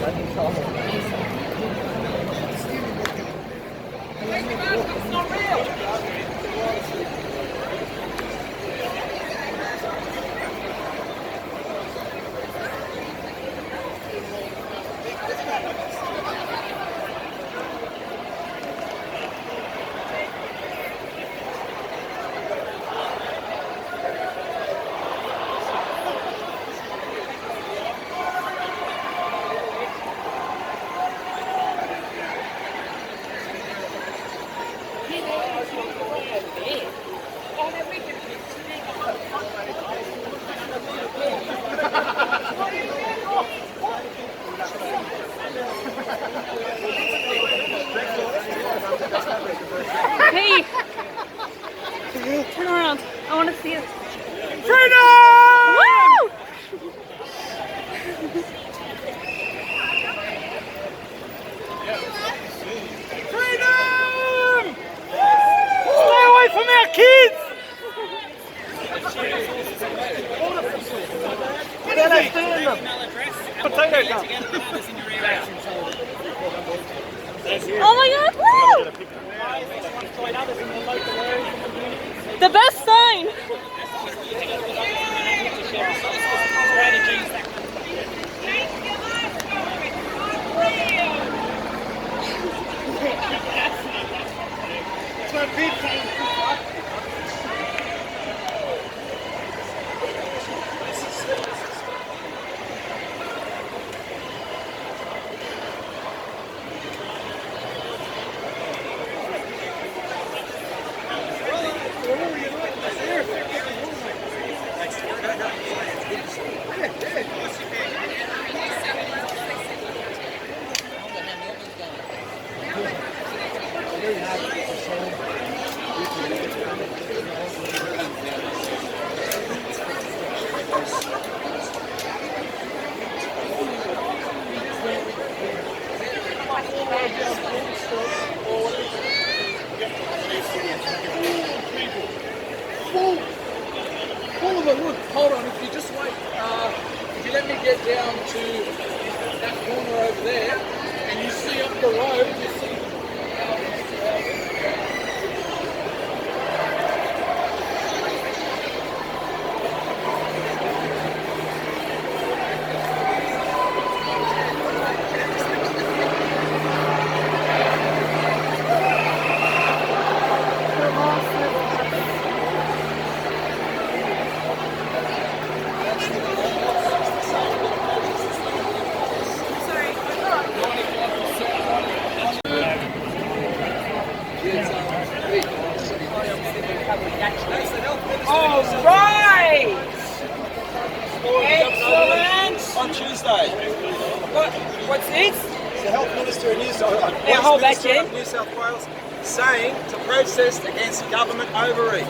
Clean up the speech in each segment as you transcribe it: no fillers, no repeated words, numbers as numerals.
It's not real. Hey! Turn around. I want to see it. Freedom! Woo! Freedom! Stay away from our kids! Where they stand them? Potato gun. Oh my god! Woo! The best sign! It's my big thing. Full of it. Look, hold on. If you just wait, if you let me get down to that corner over there, and you see up the road, you see. All right! Excellent! On Tuesday, What's this? the Health Minister in New South Wales saying to protest against government overreach.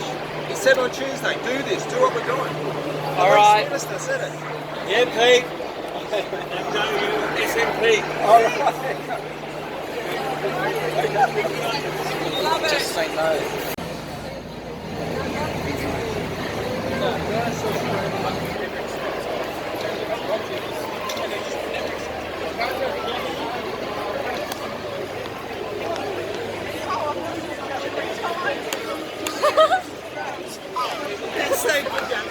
He said on Tuesday, do this, do what we're doing. All The right. Minister said it. Yeah, Pete. SMP. All right. Just say no. That's so good.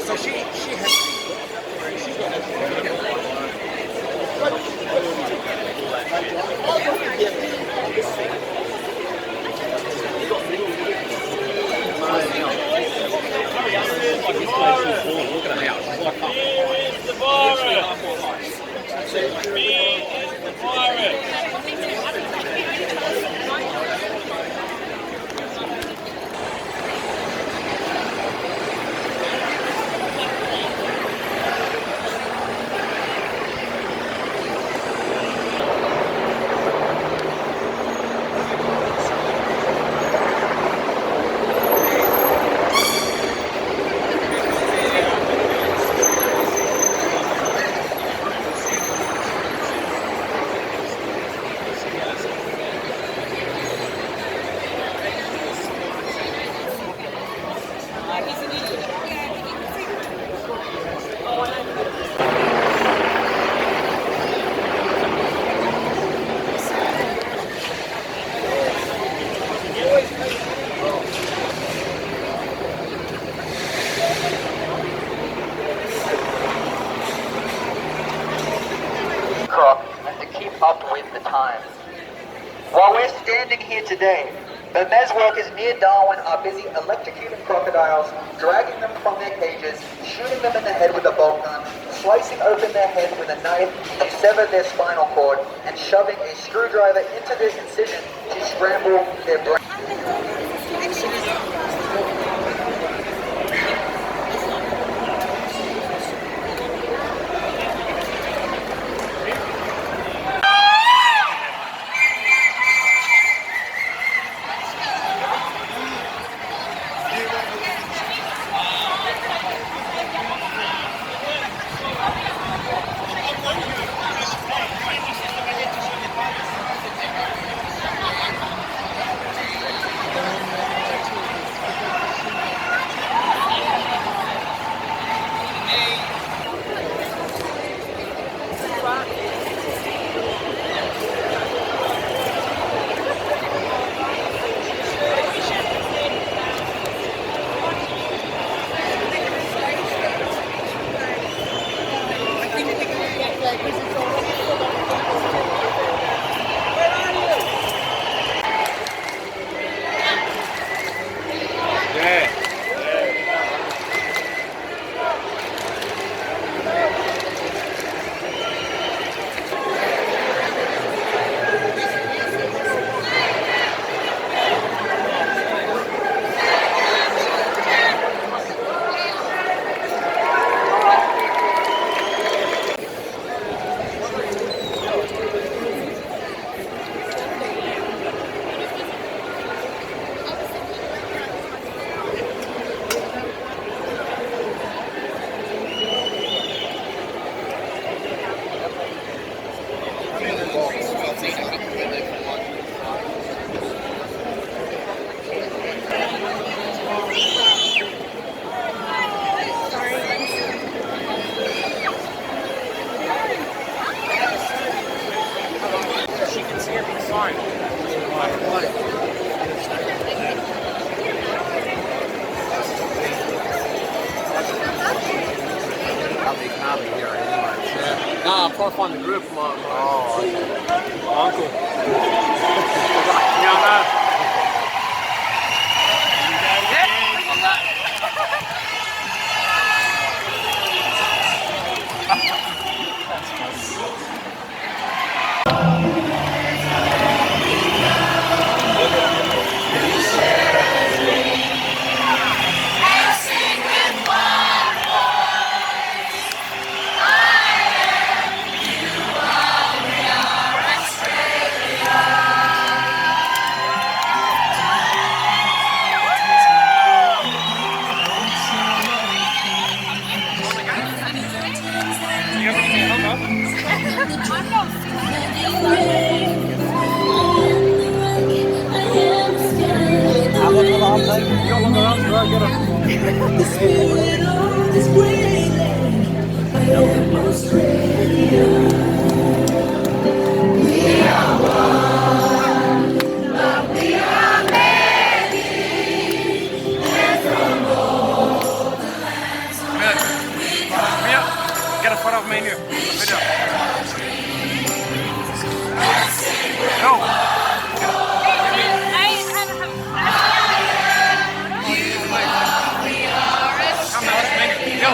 So she has. up with the times. While we're standing here today, the Mez workers near Darwin are busy electrocuting crocodiles, dragging them from their cages, shooting them in the head with a bolt gun, slicing open their head with a knife to sever their spinal cord, and shoving a screwdriver into their incision to scramble their brain. Nah, I'm trying to find the group for my uncle. Yeah, no. Get a photo of me and you. Video. No. Come on, let's make it. Go.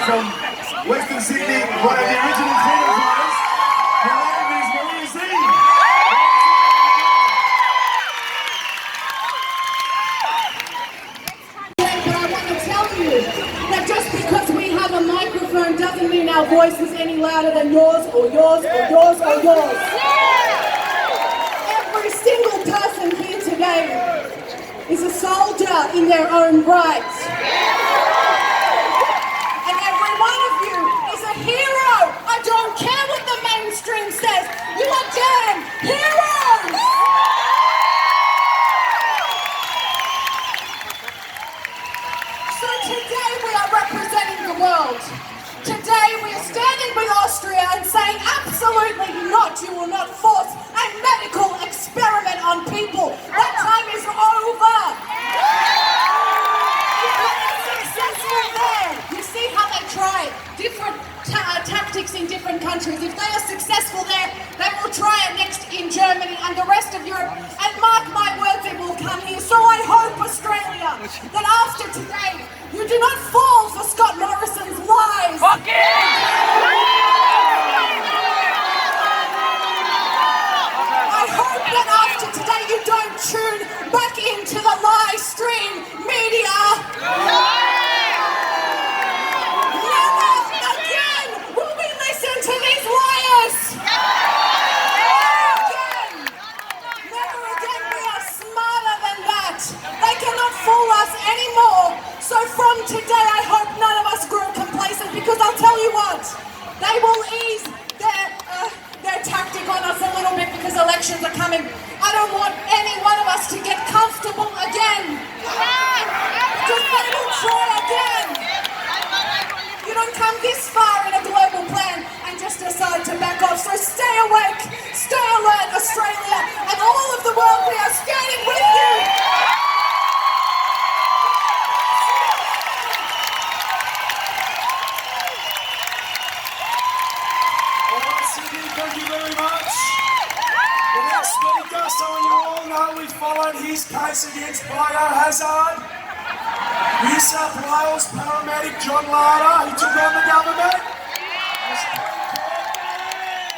from Western Sydney, one of the original freedom fighters. Her name is Maria Z. But I want to tell you that just because we have a microphone doesn't mean our voice is any louder than yours or yours or yours or yours. Every single person here today is a soldier in their own right. And every one of you is a hero. I don't care what the mainstream says. You are damn heroes! So today we are representing the world. Today we are standing with Austria and saying absolutely not, you will not force a medical experiment on people. That time is over. If they are successful there, you see how they try different tactics in different countries. If they are successful there, they will try it next in Germany and the rest of Europe. And mark my words, it will come here. So I hope, Australia, that after today, you do not fall for Scott Morrison's lies. I hope that after today you don't tune back into the live stream media. Never again will we listen to these liars. Never again. We are smarter than that. They cannot fool us anymore. So from today, I hope none of us grow complacent, because I'll tell you what, they will ease their tactic on us a little bit because elections are coming. I don't want any one of us to get comfortable again, because they will try again. You don't come this far in a global plan and just decide to back off. So stay awake, stay alert, Australia, and all of the world. We are standing with you. Thank you very much. The next speaker, so you all know we followed his case against biohazard. New South Wales paramedic John Larder, he took on the government.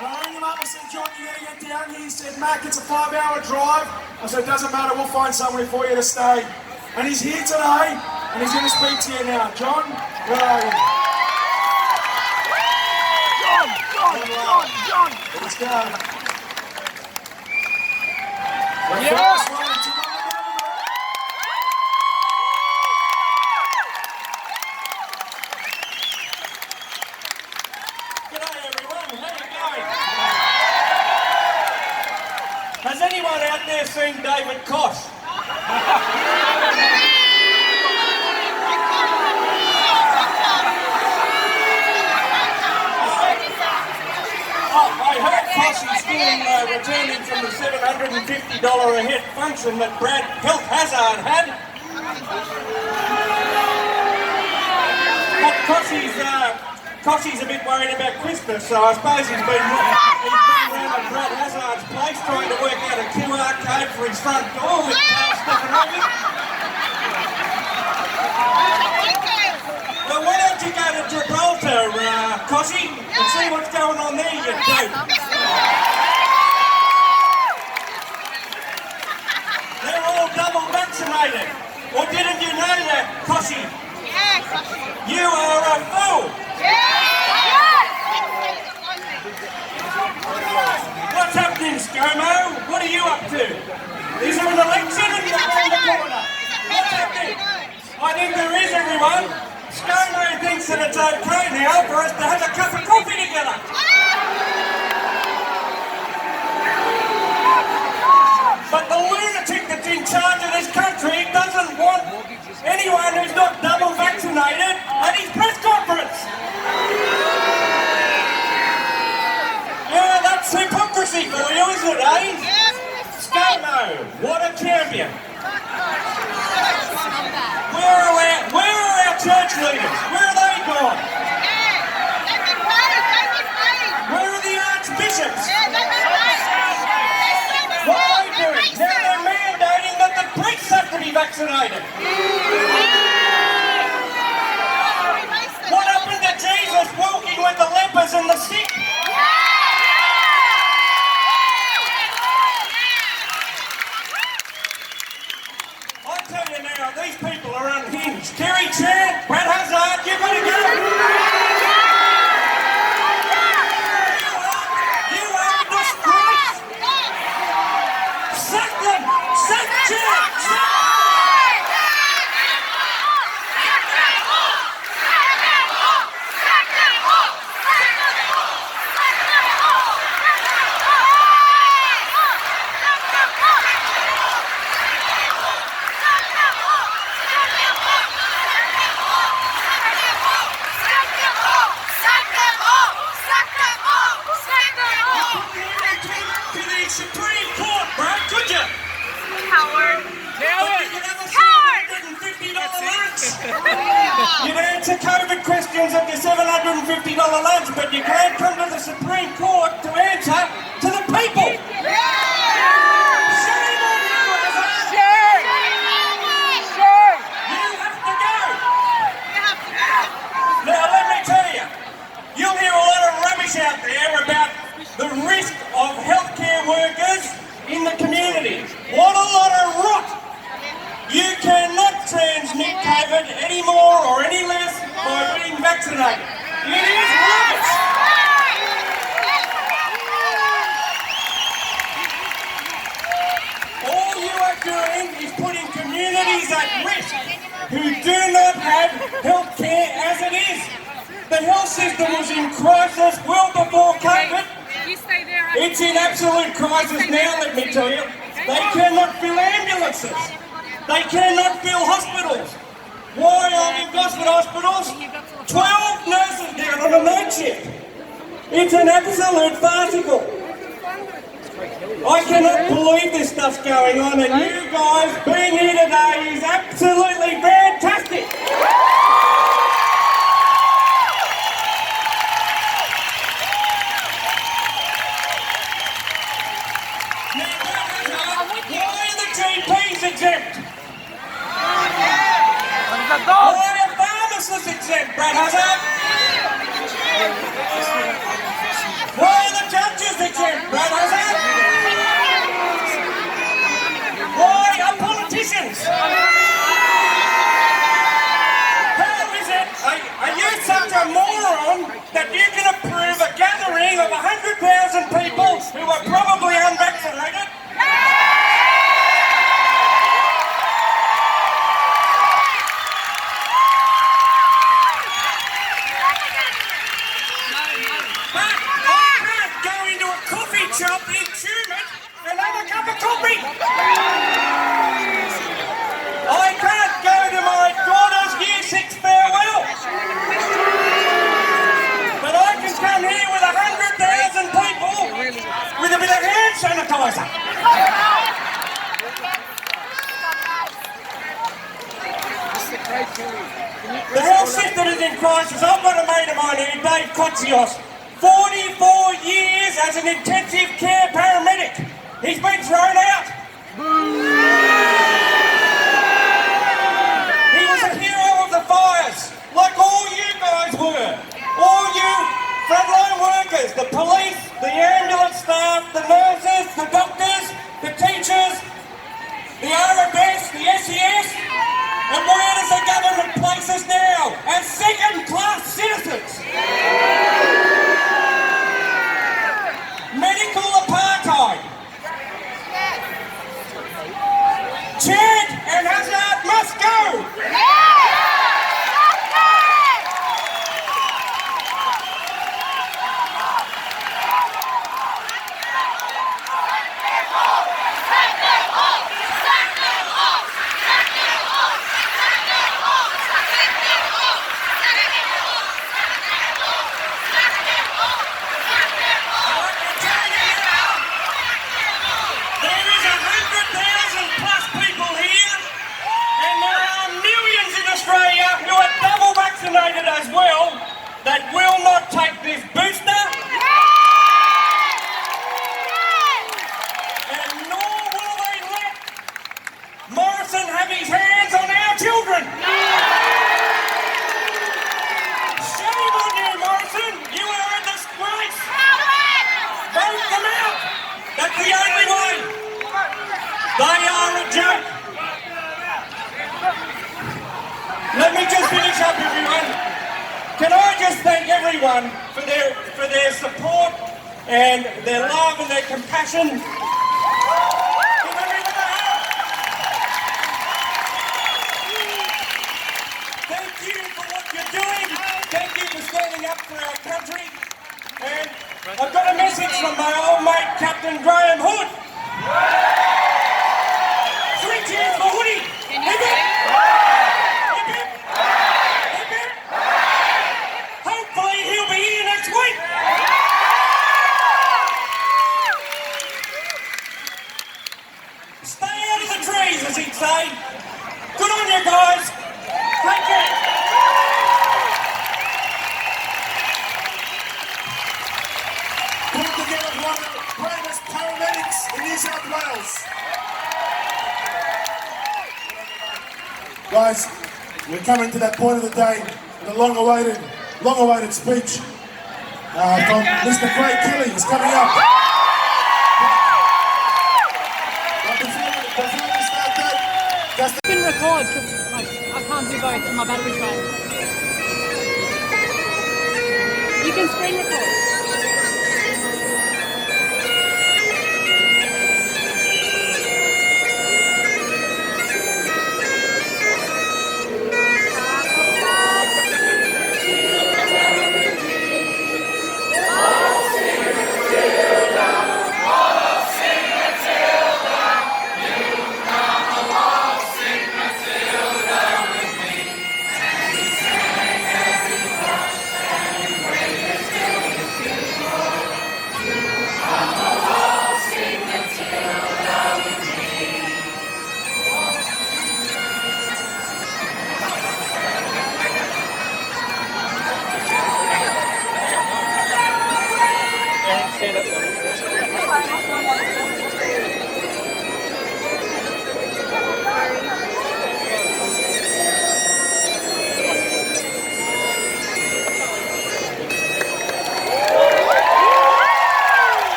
I rang him up and said, John, you got to get down here. He said, Mac, it's a 5-hour drive. I said, it doesn't matter, we'll find somewhere for you to stay. And he's here today, and he's going to speak to you now. John, where are you? John! Let's go. The first one to run the government. G'day everyone, how you going? Has anyone out there seen David Koch? I heard Cossack's doing returning from the $750 a head function that Brad Hazard had. But Cossy's a bit worried about Christmas, so I suppose he's been around at Brad Hazard's place trying to work out a QR code for his front door with Stephen Hogan. Well, why don't you go to Gibraltar, Cossy, and see what's going on there, you dope. They're all double vaccinated. Or didn't you know that, Cossy? Yes. You are a fool. What's happening, ScoMo? What are you up to? Is there an election in the corner? What's happening? I think there is, everyone. ScoMo thinks that it's okay now for us to have a cup of coffee together. But the lunatic that's in charge of this country doesn't want anyone who's not double vaccinated at his press conference. Yeah, that's hypocrisy for you, isn't it, eh? ScoMo, what a champion. Where are our church leaders? Where are they gone? Where are the archbishops? What are they doing? Now they're mandating that the priests have to be vaccinated. What happened to about the lepers and the sick? I tell you now, these people are unhinged. Kerry Chan, Brad Hazard, you've got to go. You are a disgrace. Sack them. Sack Chan. Sack. To the Supreme Court, bro, could you? Coward. $750 lunch. You'd answer COVID questions at your $750 lunch, but you can't come to the Supreme Court to answer to the people. Shame on you, Azhar. You have to go. Now, let me tell you, you'll hear a lot of rubbish out there about the risk of healthcare workers in the community. What a lot of rot! You cannot transmit COVID any more or any less by being vaccinated. It is rubbish! All you are doing is putting communities at risk who do not have health care as it is. The health system was in crisis well before COVID. You stay there. It's in absolute crisis now, let me tell you. They cannot fill ambulances. They cannot fill hospitals. Why are in Gosford hospitals? 12 nurses down on a night shift. It's an absolute farcical. I cannot believe this stuff's going on, and you guys being here today is absolutely fantastic. Why are the GPs exempt? Why are pharmacists exempt, Brad Hazard? Why are the judges exempt, Brad Hazard? Why are politicians? How is it, are you such a moron that you can approve a gathering of 100,000 people who are probably unvaccinated? Shop in Tumut and have a cup of coffee. I can't go to my daughter's Year 6 farewell. But I can come here with 100,000 people with a bit of hand sanitizer. The health system is in crisis. I've got a mate of mine here, Dave Kotsios. 44 years as an intensive care paramedic. He's been thrown out. He was a hero of the fires, like all you guys were. All you frontline workers, the police, the ambulance staff, the nurses, the doctors, the teachers, the RMS, the SES. And where does the government place us now? As second-class citizens. Medical apartheid. Chad and Hazard must go. Vaccinated as well, that will not take this booster, and nor will they let Morrison have his hands on our children. Shame on you, Morrison. You the only way. They are a joke. Let me just finish up, everyone. Can I just thank everyone for their support and their love and their compassion. Give everyone a hand. Thank you for what you're doing. Thank you for standing up for our country. And I've got a message from my old mate, Captain Graham Hood. 3 cheers for Hoodie. Hip hip. Hip hip. Hip hip. Hopefully he'll be here next week. Stay out of the trees, as he'd say. Good on you guys. Thank you. Put together one of the greatest paramedics in New South Wales. Guys, we're coming to that point of the day, the long-awaited speech from Mr. Craig Kelly is coming up. But before we start that, just You can record because I can't do both and my battery's low. You can screen record.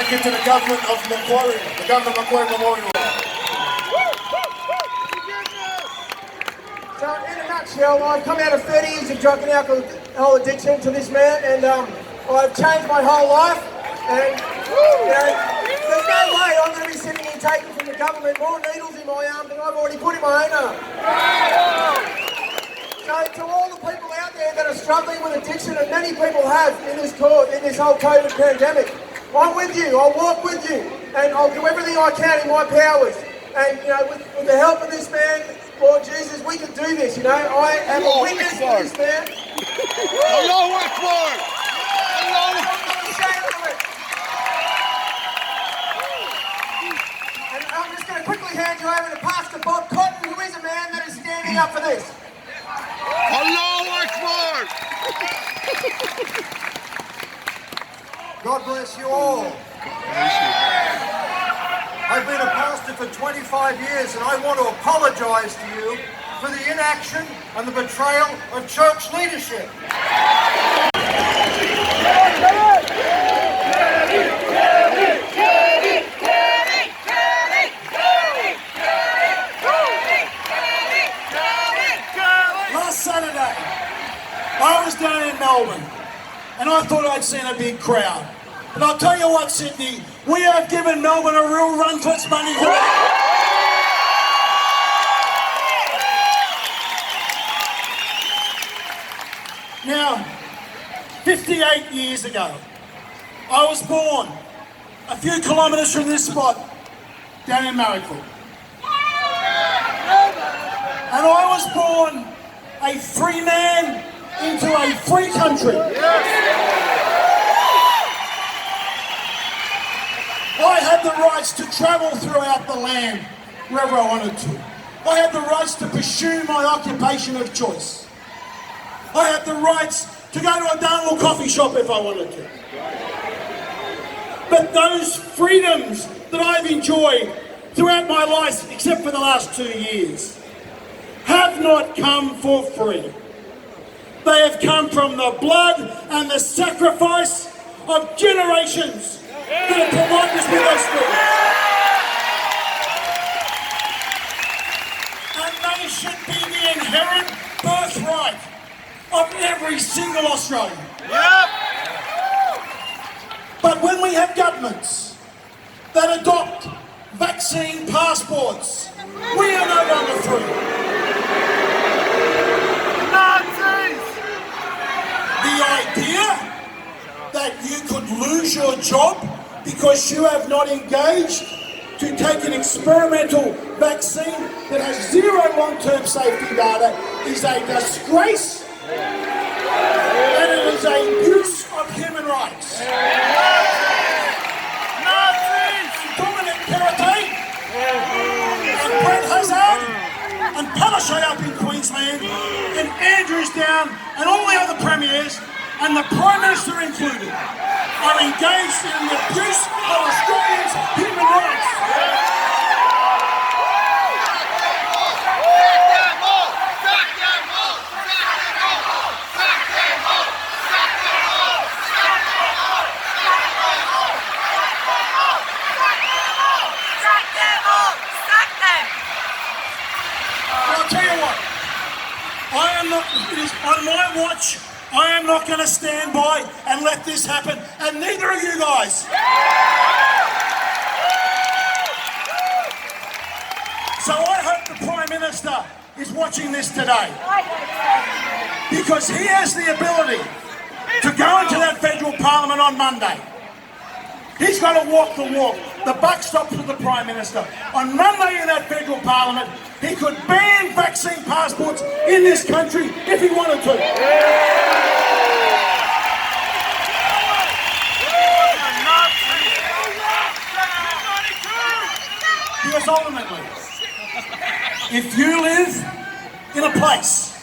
thank you to the government of Macquarie, the government of Macquarie Memorial. So in a nutshell, I've come out of 30 years of drug and alcohol addiction to this man, and I've changed my whole life. And there's no way I'm going to be sitting here taking from the government more needles in my arm than I've already put in my own arm. So to all the people out there that are struggling with addiction, and many people have in this whole COVID pandemic, I'm with you. I'll walk with you, and I'll do everything I can in my powers. And with the help of this man, Lord Jesus, we can do this. I am a witness to this man. Allahu Akbar! I'm not ashamed of it. And I'm just going to quickly hand you over to Pastor Bob Cotton, who is a man that is standing up for this. Allahu Akbar! God bless you all. I've been a pastor for 25 years, and I want to apologise to you for the inaction and the betrayal of church leadership. Last Saturday, I was down in Melbourne, and I thought I'd seen a big crowd. But I'll tell you what, Sydney, we have given Melbourne a real run for its money today. Now, 58 years ago, I was born a few kilometres from this spot, down in Marrickville. And I was born a free man into a free country. I had the rights to travel throughout the land wherever I wanted to. I had the rights to pursue my occupation of choice. I had the rights to go to a Darnell coffee shop if I wanted to. But those freedoms that I've enjoyed throughout my life, except for the last 2 years, have not come for free. They have come from the blood and the sacrifice of generations that have provided us with those freedoms. And they should be the inherent birthright of every single Australian. Yep. But when we have governments that adopt vaccine passports, we are no longer free. Nazis! The idea that you could lose your job because you have not engaged to take an experimental vaccine that has zero long-term safety data is a disgrace, and it is an abuse of human rights. Nazis! Dominic Perrottet and Brett Hazard and Palaszczuk up in Queensland and Andrews down and all the other premiers and the Prime Minister included are engaged in the abuse of Australians' human rights. I'll tell you what, it is on my watch. I am not going to stand by and let this happen, and neither are you guys. So I hope the Prime Minister is watching this today, because he has the ability to go into that federal parliament on Monday. He's got to walk the walk. The buck stops with the Prime Minister. On Monday in that federal parliament, he could ban vaccine passports in this country if he wanted to. Because ultimately, if you live in a place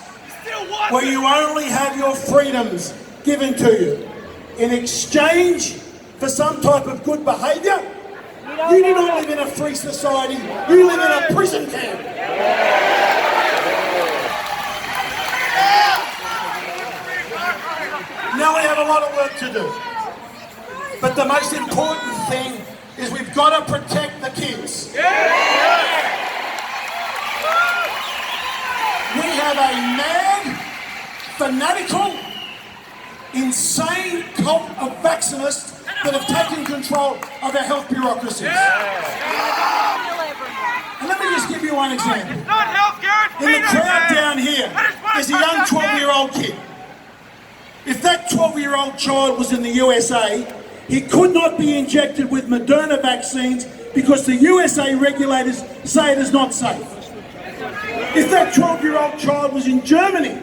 where you only have your freedoms given to you in exchange for some type of good behaviour, you do not live in a free society, you live in a prison camp. Now we have a lot of work to do. But the most important thing is we've got to protect the kids. We have a mad, fanatical, insane cult of vaccinists that have taken control of our health bureaucracies. And let me just give you one example. In the crowd down here is a young 12-year-old kid. If that 12-year-old child was in the USA, he could not be injected with Moderna vaccines because the USA regulators say it is not safe. If that 12-year-old child was in Germany,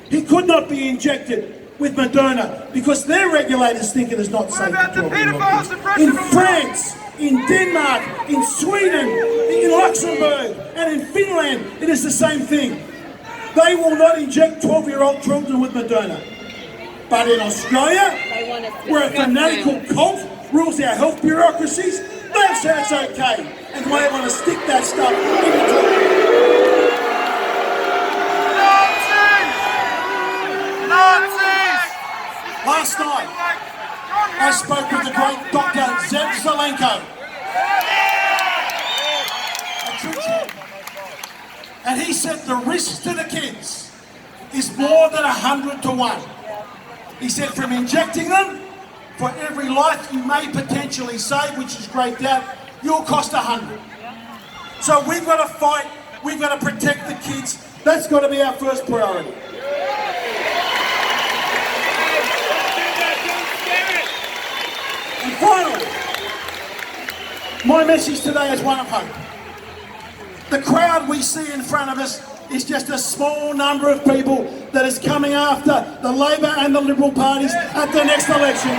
he could not be injected with Moderna because their regulators think it is not safe for 12-year-olds. In France, in Denmark, in Sweden, in Luxembourg, and in Finland, it is the same thing. They will not inject 12-year-old children with Moderna. But in Australia, where a fanatical cult rules our health bureaucracies, they've said it's okay, and they want to stick that stuff in the toilet. Last night, I spoke with the great Dr. Zev Zelenko, a Trinchard, and he said the risk to the kids is more than 100 to 1. He said from injecting them, for every life you may potentially save, which is great doubt, you'll cost 100. So we've got to fight, we've got to protect the kids. That's got to be our first priority. And finally, my message today is one of hope. The crowd we see in front of us is just a small number of people that is coming after the Labor and the Liberal parties at the next election.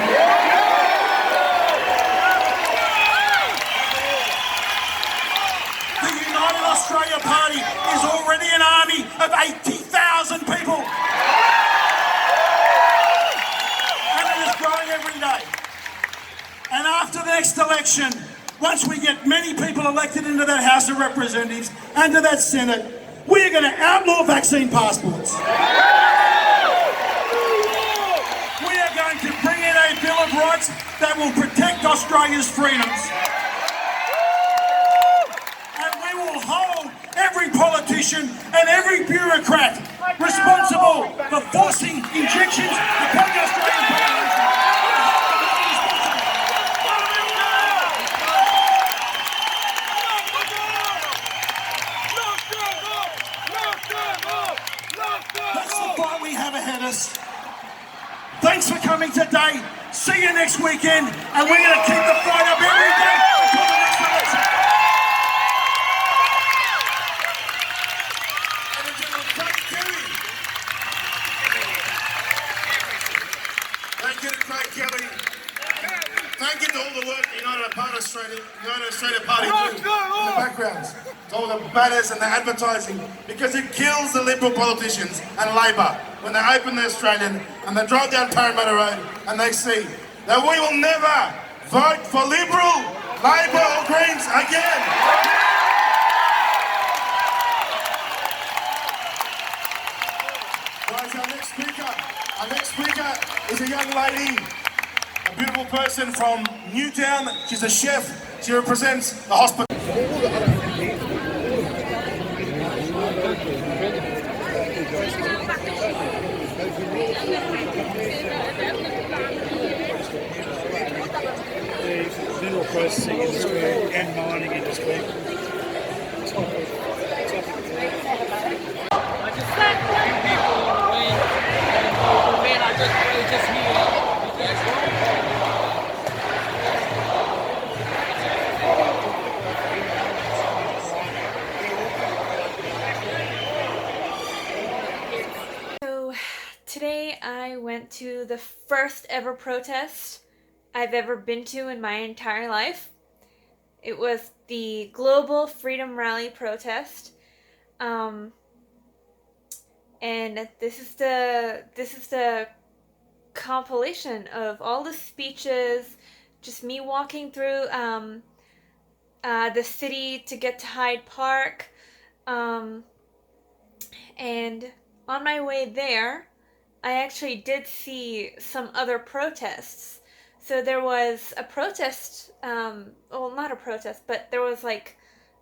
The United Australia Party is already an army of 80,000 people. And it is growing every day. And after the next election, once we get many people elected into that House of Representatives and to that Senate, we're going to outlaw vaccine passports. that will protect Australia's freedoms. And we will hold every politician and every bureaucrat responsible for forcing injections upon the Australian population. That's the fight we have ahead of us. Thanks for coming today. See you next weekend, and we're going to keep the fight up every day until the next election. Thank you to Craig Kelly. Thank you to all the work the United Australia Party do in the backgrounds. To all the banners and the advertising, because it kills the Liberal politicians and Labor when they open the Australian and they drive down Parramatta Road and they see that we will never vote for Liberal, Labor or Greens again. Guys, our next speaker is a young lady, a beautiful person from Newtown. She's a chef. She represents the hospital. The mineral processing industry and mining industry. I just sat a few people on the way, and man, I just really just So today I went to the first ever protest I've ever been to in my entire life. It was the Global Freedom Rally protest. And this is the compilation of all the speeches, just me walking through the city to get to Hyde Park, and on my way there, I actually did see some other protests. So there was a protest, well, not a protest, but there was like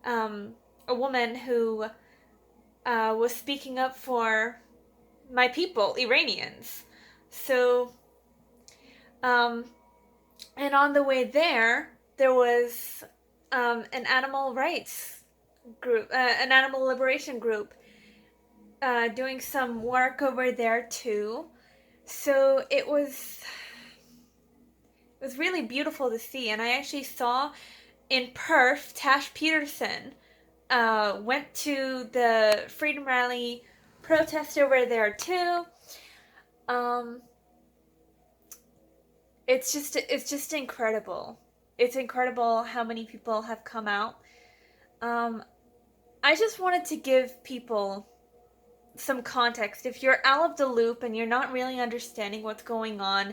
a woman who was speaking up for my people, Iranians. So, and on the way there was an animal rights group, an animal liberation group, doing some work over there too. So it was really beautiful to see, and I actually saw in Perth, Tash Peterson went to the Freedom Rally protest over there too. It's just incredible. It's incredible how many people have come out. I just wanted to give people some context. If you're out of the loop and you're not really understanding what's going on,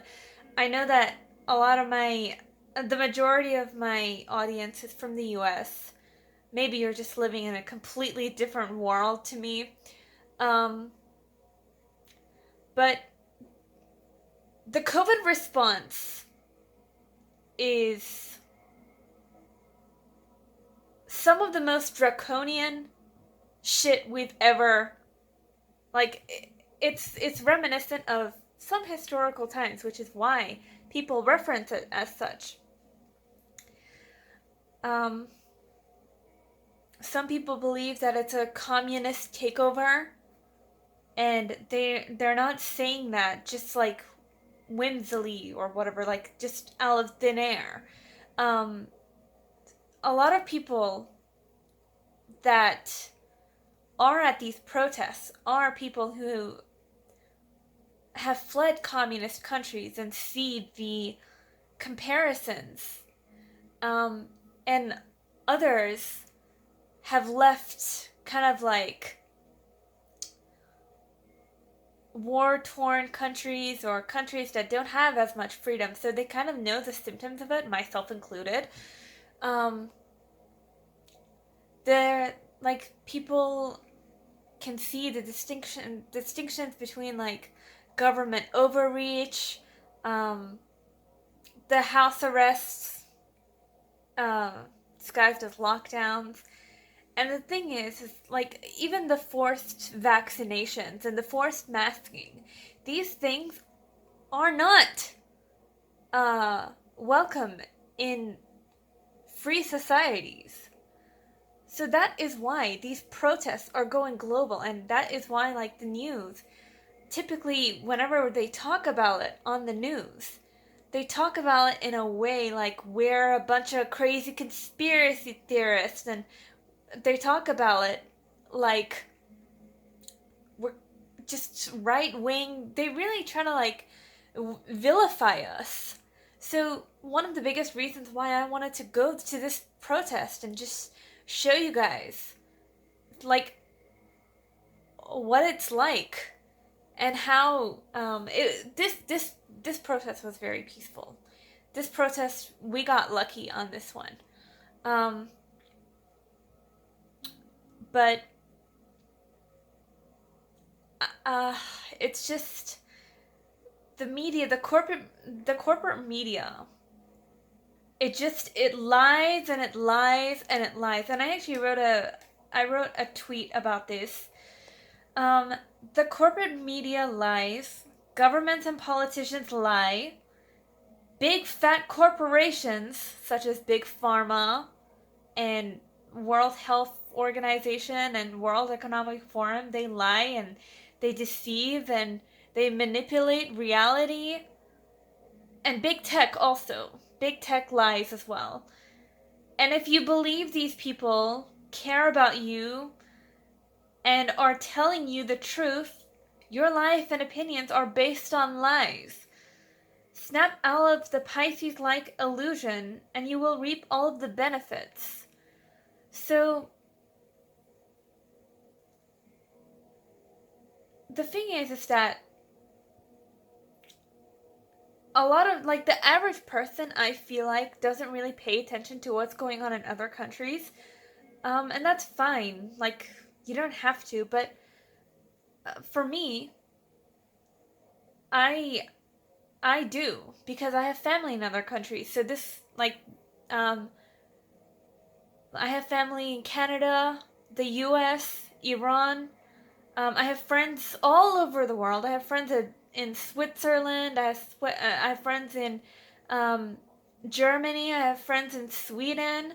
I know that the majority of my audience is from the US. Maybe you're just living in a completely different world to me. But the COVID response is some of the most draconian shit we've ever, it's reminiscent of some historical times, which is why people reference it as such. Some people believe that it's a communist takeover, and they're not saying that just like whimsily or whatever, like just out of thin air. A lot of people that are at these protests are people who have fled communist countries and see the comparisons. And others have left kind of like war-torn countries or countries that don't have as much freedom, so they kind of know the symptoms of it, myself included. They're like, people can see the distinctions between like government overreach, the house arrests disguised as lockdowns. And the thing is like, even the forced vaccinations and the forced masking, these things are not welcome in free societies. So that is why these protests are going global, and that is why, like, the news, typically, whenever they talk about it on the news, they talk about it in a way like we're a bunch of crazy conspiracy theorists, and they talk about it like we're just right wing. They really try to, like, vilify us. So one of the biggest reasons why I wanted to go to this protest and just show you guys, like, what it's like, and how this protest was very peaceful. This protest, we got lucky on this one. But it's just the media, the corporate media. It lies and it lies and it lies. And I wrote a tweet about this. The corporate media lies. Governments and politicians lie. Big fat corporations such as Big Pharma and World Health Organization and World Economic Forum, they lie and they deceive and they manipulate reality. And big tech also. Big tech lies as well. And if you believe these people care about you and are telling you the truth, your life and opinions are based on lies. Snap out of the Pisces-like illusion and you will reap all of the benefits. So, the thing is that a lot of, like, the average person, I feel like, doesn't really pay attention to what's going on in other countries. And that's fine. Like, you don't have to, but for me, I do, because I have family in other countries. So this, like, I have family in Canada, the US, Iran. I have friends all over the world. I have friends in Switzerland. I have friends in Germany. I have friends in Sweden.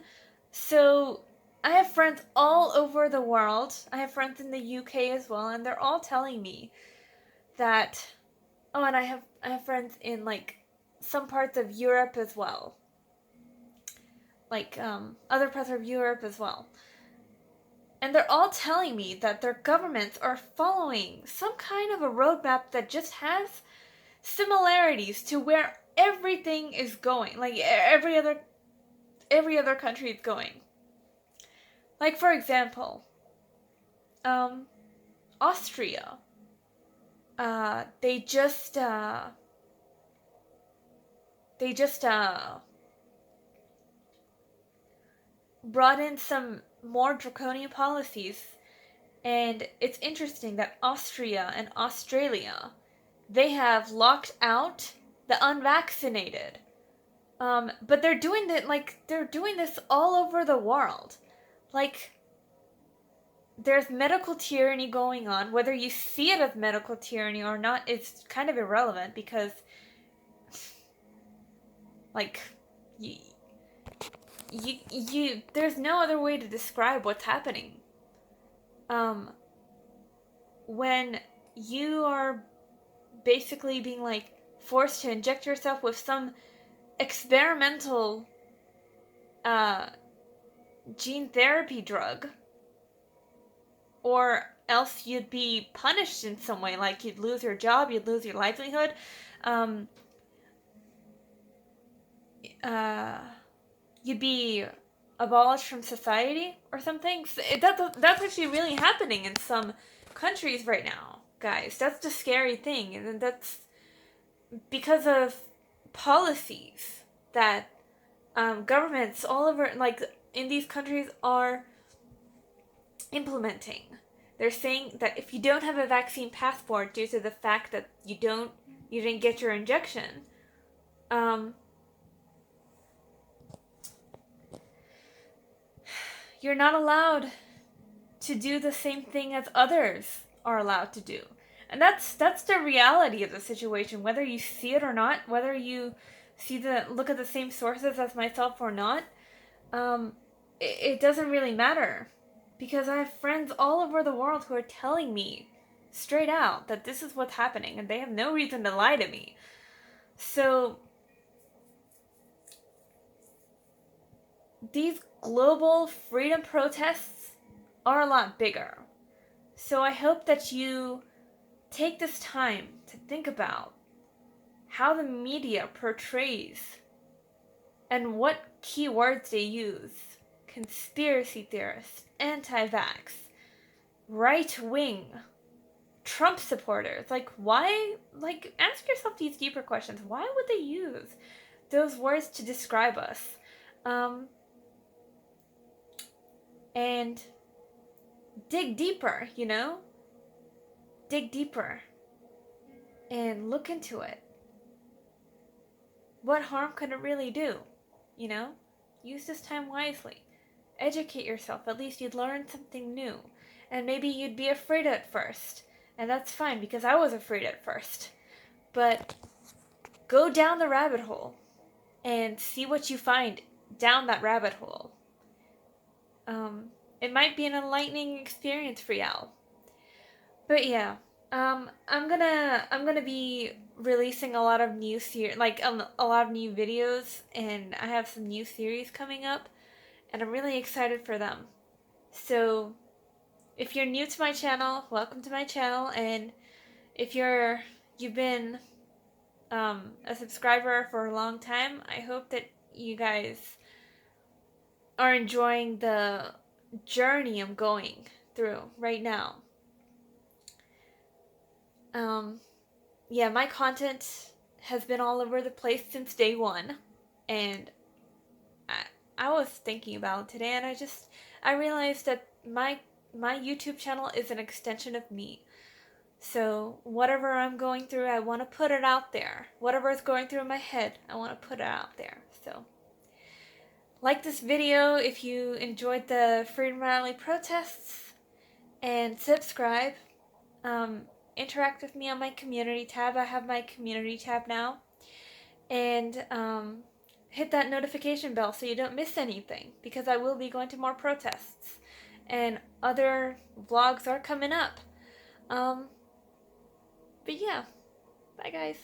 So I have friends all over the world. I have friends in the UK as well, and they're all telling me that. Oh, and I have friends in, like, some parts of Europe as well. Like, other parts of Europe as well. And they're all telling me that their governments are following some kind of a roadmap that just has similarities to where everything is going. Like, every other country is going. Like, for example, Austria. They just brought in some more draconian policies, and it's interesting that Austria and Australia, they have locked out the unvaccinated. But they're doing this all over the world. Like, there's medical tyranny going on. Whether you see it as medical tyranny or not, it's kind of irrelevant, because, like, there's no other way to describe what's happening. When you are basically being, like, forced to inject yourself with some experimental gene therapy drug, or else you'd be punished in some way, like you'd lose your job, you'd lose your livelihood, you'd be abolished from society or something. So that's actually really happening in some countries right now, guys. That's the scary thing, and that's because of policies that governments all over, like, in these countries are implementing. They're saying that if you don't have a vaccine passport due to the fact that you didn't get your injection, you're not allowed to do the same thing as others are allowed to do. And that's the reality of the situation, whether you see it or not, whether you look at the same sources as myself or not. It doesn't really matter, because I have friends all over the world who are telling me straight out that this is what's happening, and they have no reason to lie to me. So these global freedom protests are a lot bigger. So I hope that you take this time to think about how the media portrays and what keywords they use. Conspiracy theorists, anti-vax, right-wing, Trump supporters. Like, why? Like, ask yourself these deeper questions. Why would they use those words to describe us? And dig deeper, you know? Dig deeper and look into it. What harm could it really do? You know? Use this time wisely. Educate yourself. At least you'd learn something new. And maybe you'd be afraid at first. And that's fine, because I was afraid at first. But go down the rabbit hole and see what you find down that rabbit hole. It might be an enlightening experience for y'all. But yeah, I'm gonna be releasing a lot of new a lot of new videos, and I have some new series coming up, and I'm really excited for them. So, if you're new to my channel, welcome to my channel, and if you've been a subscriber for a long time, I hope that you guys are enjoying the journey I'm going through right now. Yeah, my content has been all over the place since day one, and I was thinking about it today, and I realized that my YouTube channel is an extension of me. So whatever I'm going through, I want to put it out there. Whatever is going through my head, I want to put it out there. So like this video if you enjoyed the Freedom Rally protests, and subscribe. Interact with me on my community tab. I have my community tab now. And hit that notification bell so you don't miss anything, because I will be going to more protests. And other vlogs are coming up. But yeah, bye guys.